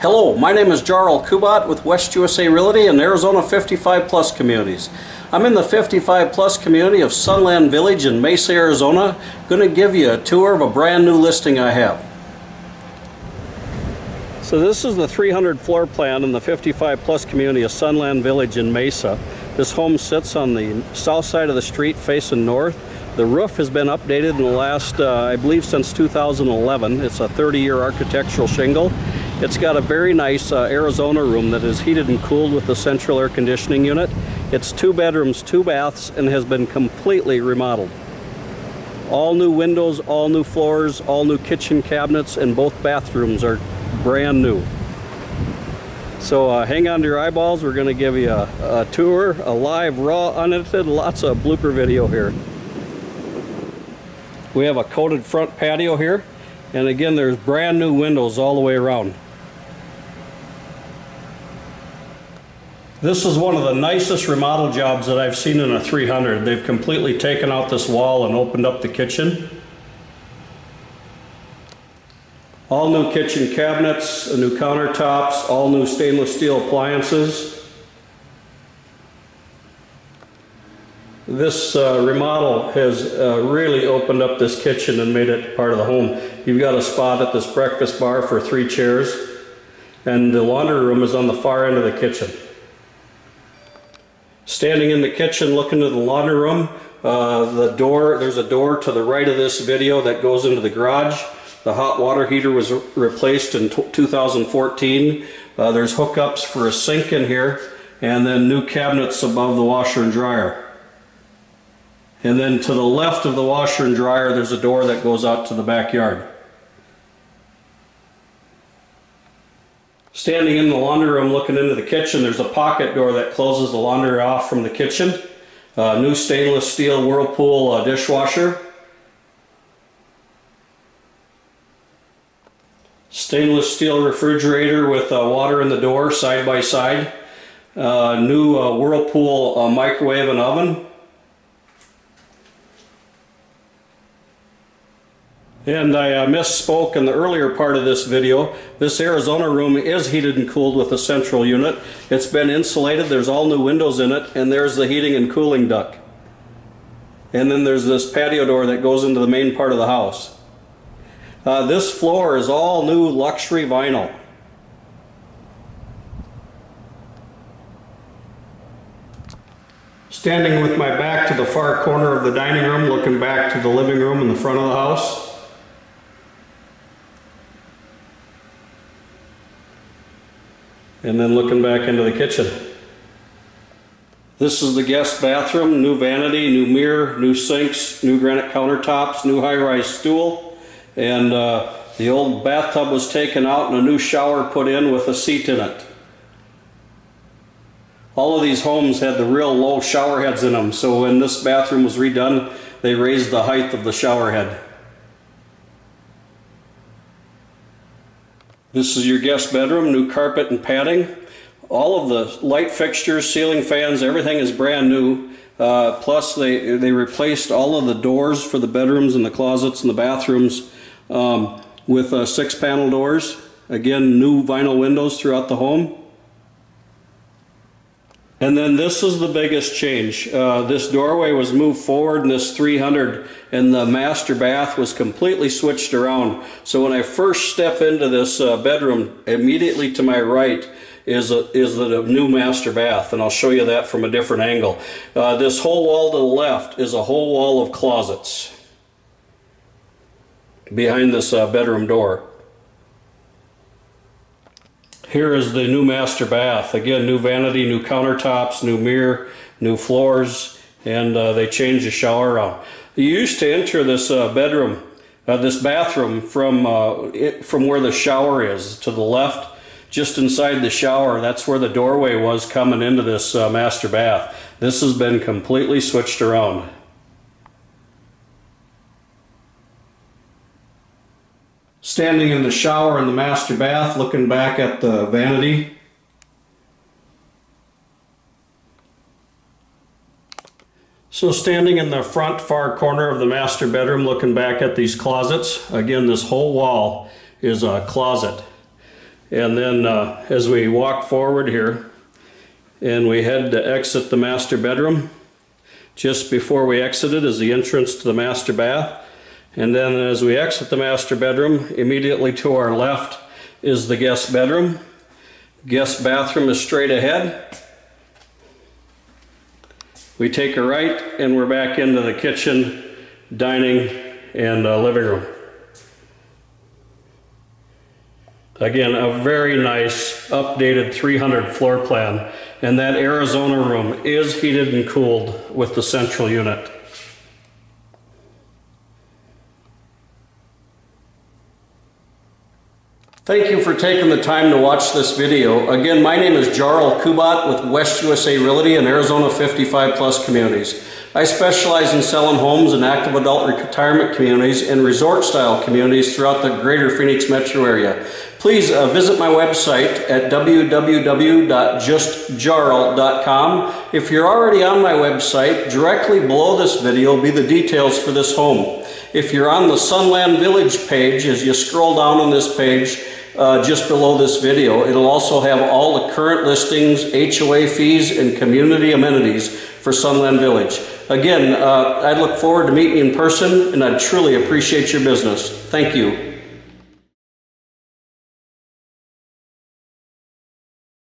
Hello, my name is Jarl Kubat with West USA Realty and Arizona 55 Plus Communities. I'm in the 55 Plus community of Sunland Village in Mesa, Arizona. Going to give you a tour of a brand new listing I have. So this is the 300 floor plan in the 55 Plus community of Sunland Village in Mesa. This home sits on the south side of the street facing north. The roof has been updated in the last, I believe, since 2011. It's a 30-year architectural shingle. It's got a very nice Arizona room that is heated and cooled with the central air conditioning unit. It's 2 bedrooms, 2 baths, and has been completely remodeled. All new windows, all new floors, all new kitchen cabinets, and both bathrooms are brand new. So hang on to your eyeballs. We're going to give you a tour, a live, raw, unedited, lots of blooper video here. We have a coated front patio here, and again there's brand new windows all the way around. This is one of the nicest remodel jobs that I've seen in a 300. They've completely taken out this wall and opened up the kitchen. All new kitchen cabinets, new countertops, all new stainless steel appliances. This remodel has really opened up this kitchen and made it part of the home. You've got a spot at this breakfast bar for 3 chairs, and the laundry room is on the far end of the kitchen. Standing in the kitchen looking to the laundry room, there's a door to the right of this video that goes into the garage. The hot water heater was replaced in 2014. There's hookups for a sink in here, and then new cabinets above the washer and dryer. And then to the left of the washer and dryer, there's a door that goes out to the backyard. Standing in the laundry room looking into the kitchen, there's a pocket door that closes the laundry off from the kitchen. New stainless steel Whirlpool dishwasher. Stainless steel refrigerator with water in the door side by side. New Whirlpool microwave and oven. And I misspoke in the earlier part of this video. This Arizona room is heated and cooled with a central unit. It's been insulated, there's all new windows in it, and there's the heating and cooling duct. And then there's this patio door that goes into the main part of the house. This floor is all new luxury vinyl. Standing with my back to the far corner of the dining room, looking back to the living room in the front of the house. And then looking back into the kitchen. This is the guest bathroom, new vanity, new mirror, new sinks, new granite countertops, new high-rise stool, and the old bathtub was taken out and a new shower put in with a seat in it. All of these homes had the real low shower heads in them, so when this bathroom was redone, they raised the height of the shower head. This is your guest bedroom, new carpet and padding. All of the light fixtures, ceiling fans, everything is brand new. Plus they replaced all of the doors for the bedrooms and the closets and the bathrooms with 6-panel doors. Again, new vinyl windows throughout the home. And then this is the biggest change. This doorway was moved forward in this 300, and the master bath was completely switched around. So when I first step into this bedroom, immediately to my right is the new master bath, and I'll show you that from a different angle. This whole wall to the left is a whole wall of closets behind this bedroom door. Here is the new master bath. Again, new vanity, new countertops, new mirror, new floors, and they changed the shower around. You used to enter this this bathroom from where the shower is to the left, just inside the shower. That's where the doorway was coming into this master bath. This has been completely switched around. Standing in the shower in the master bath, looking back at the vanity. So standing in the front far corner of the master bedroom, looking back at these closets, again this whole wall is a closet. And then as we walk forward here and we head to exit the master bedroom, just before we exit it is the entrance to the master bath. And then as we exit the master bedroom, immediately to our left is the guest bedroom. Guest bathroom is straight ahead. We take a right and we're back into the kitchen, dining, and living room. Again, a very nice updated 300 floor plan, and that Arizona room is heated and cooled with the central unit. Thank you for taking the time to watch this video. Again, my name is Jarl Kubat with West USA Realty and Arizona 55 Plus Communities. I specialize in selling homes in active adult retirement communities and resort style communities throughout the greater Phoenix metro area. Please visit my website at www.justjarl.com. If you're already on my website, directly below this video will be the details for this home. If you're on the Sunland Village page, as you scroll down on this page, just below this video, it'll also have all the current listings, HOA fees, and community amenities for Sunland Village. Again, I look forward to meeting you in person, and I truly appreciate your business. Thank you.